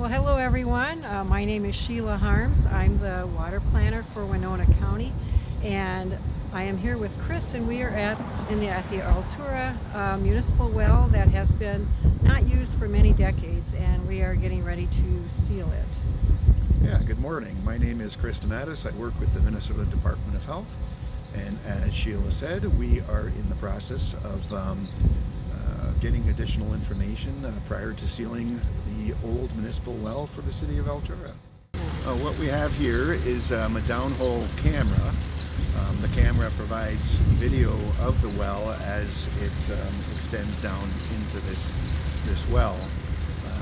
Well, hello everyone. My name is Sheila Harms. I'm the water planner for Winona County, and I am here with Chris, and we are at the Altura municipal well that has been not used for many decades, and we are getting ready to seal it. Yeah, good morning. My name is Chris. I work with the Minnesota Department of Health, and as Sheila said, we are in the process of getting additional information prior to sealing the old municipal well for the city of Altura. What we have here is a downhole camera. The camera provides video of the well as it extends down into this well.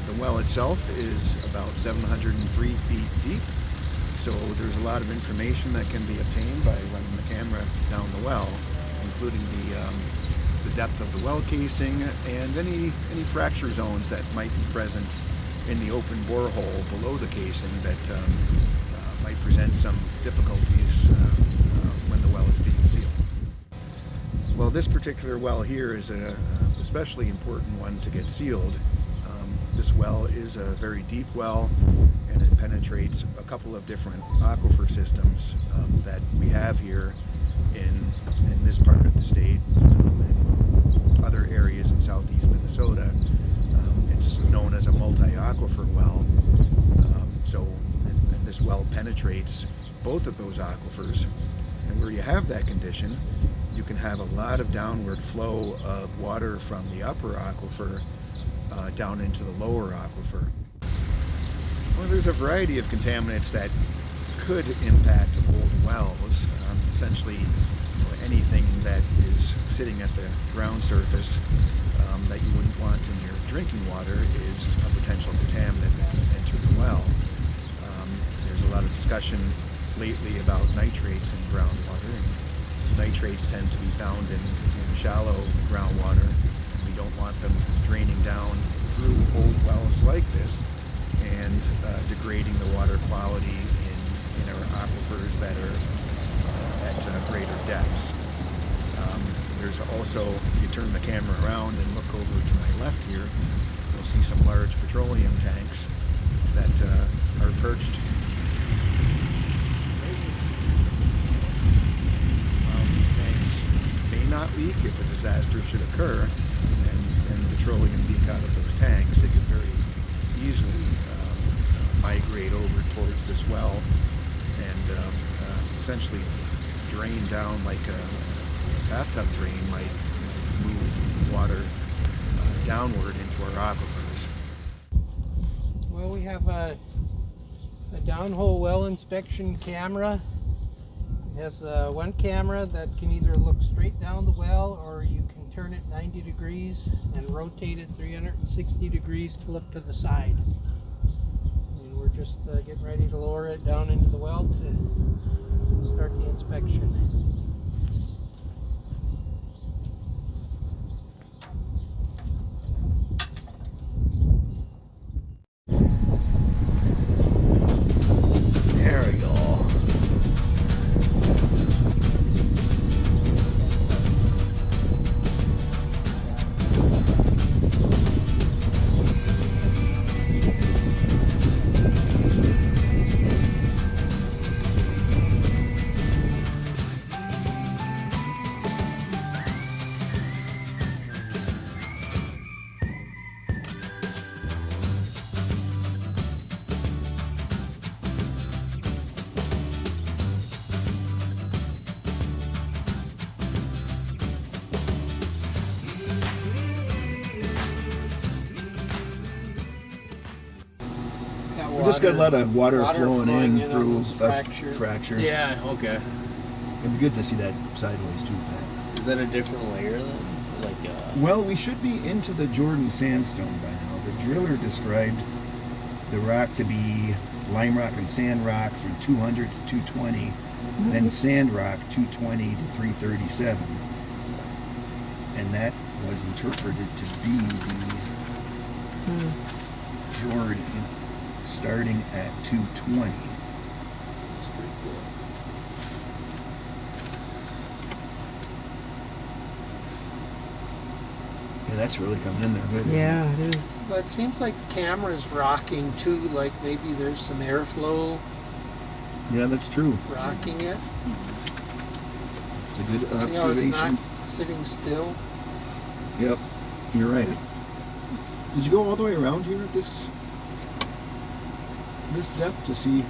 The well itself is about 703 feet deep, so there's a lot of information that can be obtained by running the camera down the well, including the depth of the well casing and any fracture zones that might be present in the open borehole below the casing that might present some difficulties when the well is being sealed. Well, this particular well here is an especially important one to get sealed. This well is a very deep well, and it penetrates a couple of different aquifer systems that we have here in this part of the state and other areas in southeast Minnesota. It's known as a multi-aquifer well. And this well penetrates both of those aquifers. And where you have that condition, you can have a lot of downward flow of water from the upper aquifer down into the lower aquifer. Well, there's a variety of contaminants that could impact old wells. Essentially, anything that is sitting at the ground surface that you wouldn't want in your drinking water is a potential contaminant that can enter the well. There's a lot of discussion lately about nitrates in groundwater, and nitrates tend to be found in shallow groundwater. We don't want them draining down through old wells like this and degrading the water quality in our aquifers that are at greater depths. There's also, if you turn the camera around and look over to my left here, you'll see some large petroleum tanks that are perched. These tanks may not leak if a disaster should occur, and petroleum leak out of those tanks. It could very easily migrate over towards this well and essentially drain down like a bathtub drain might move water downward into our aquifers. Well, we have a downhole well inspection camera. It has one camera that can either look straight down the well, or you can turn it 90 degrees and rotate it 360 degrees to look to the side. And we're just getting ready to lower it down into the well to start the inspection. There we go. We just got a lot of water flowing in through a fracture. Yeah, okay. It'd be good to see that sideways too, Pat. Is that a different layer then? Well, we should be into the Jordan sandstone by now. The driller described the rock to be lime rock and sand rock from 200 to 220, then sand rock 220 to 337. And that was interpreted to be the Jordan starting at 220. That's pretty cool. Yeah, that's really coming in there good. isn't Yeah, it is. But it seems like the camera's rocking too, like maybe there's some airflow it? Yeah, that's true. rocking it. It's a good See how it's observation. not sitting still? Yep, you're right. Did you go all the way around here at this depth to see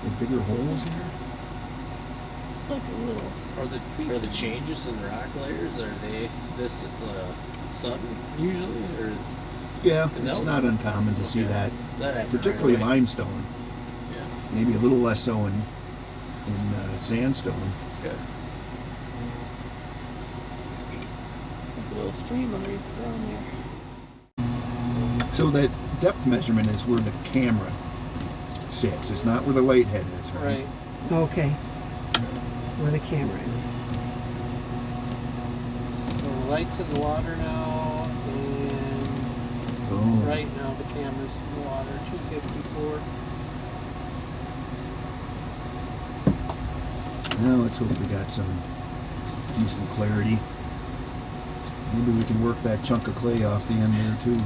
the bigger holes here? Like a little. Are the changes in rock layers, are they this sudden usually, or Yeah, Is that it's what- not uncommon to see Okay. that, that happened particularly right away? limestone. Yeah. Maybe a little less so in sandstone. Okay. A little stream underneath the ground there. So that depth measurement is where the camera sits. It's not where the light head is, right? Right. Okay. Where the camera is. So the light's in the water now, and Oh. right now the camera's in the water, 254. Now let's hope we got some decent clarity. Maybe we can work that chunk of clay off the end there too.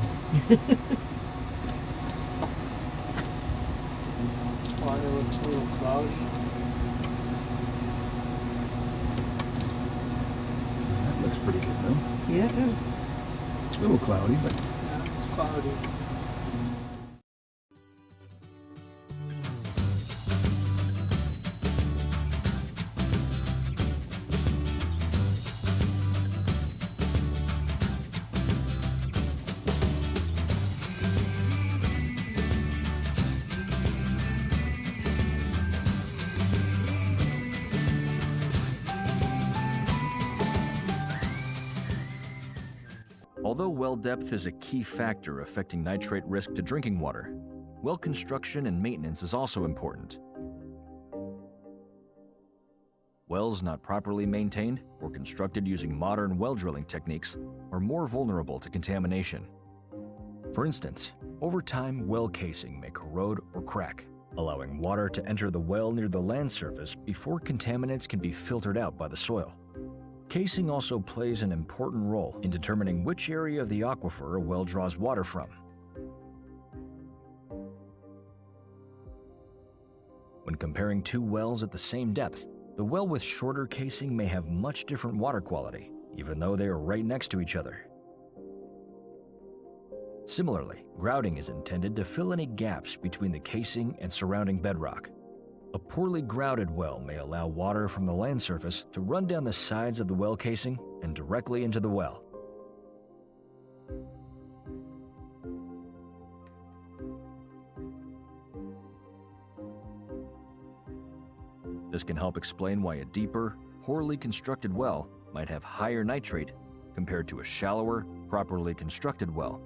Water looks a little cloudy. That looks pretty good though. Yeah, it does. It's a little cloudy, but Yeah, it's cloudy. Although well depth is a key factor affecting nitrate risk to drinking water, well construction and maintenance is also important. Wells not properly maintained or constructed using modern well drilling techniques are more vulnerable to contamination. For instance, over time, well casing may corrode or crack, allowing water to enter the well near the land surface before contaminants can be filtered out by the soil. Casing also plays an important role in determining which area of the aquifer a well draws water from. When comparing two wells at the same depth, the well with shorter casing may have much different water quality, even though they are right next to each other. Similarly, grouting is intended to fill any gaps between the casing and surrounding bedrock. A poorly grouted well may allow water from the land surface to run down the sides of the well casing and directly into the well. This can help explain why a deeper, poorly constructed well might have higher nitrate compared to a shallower, properly constructed well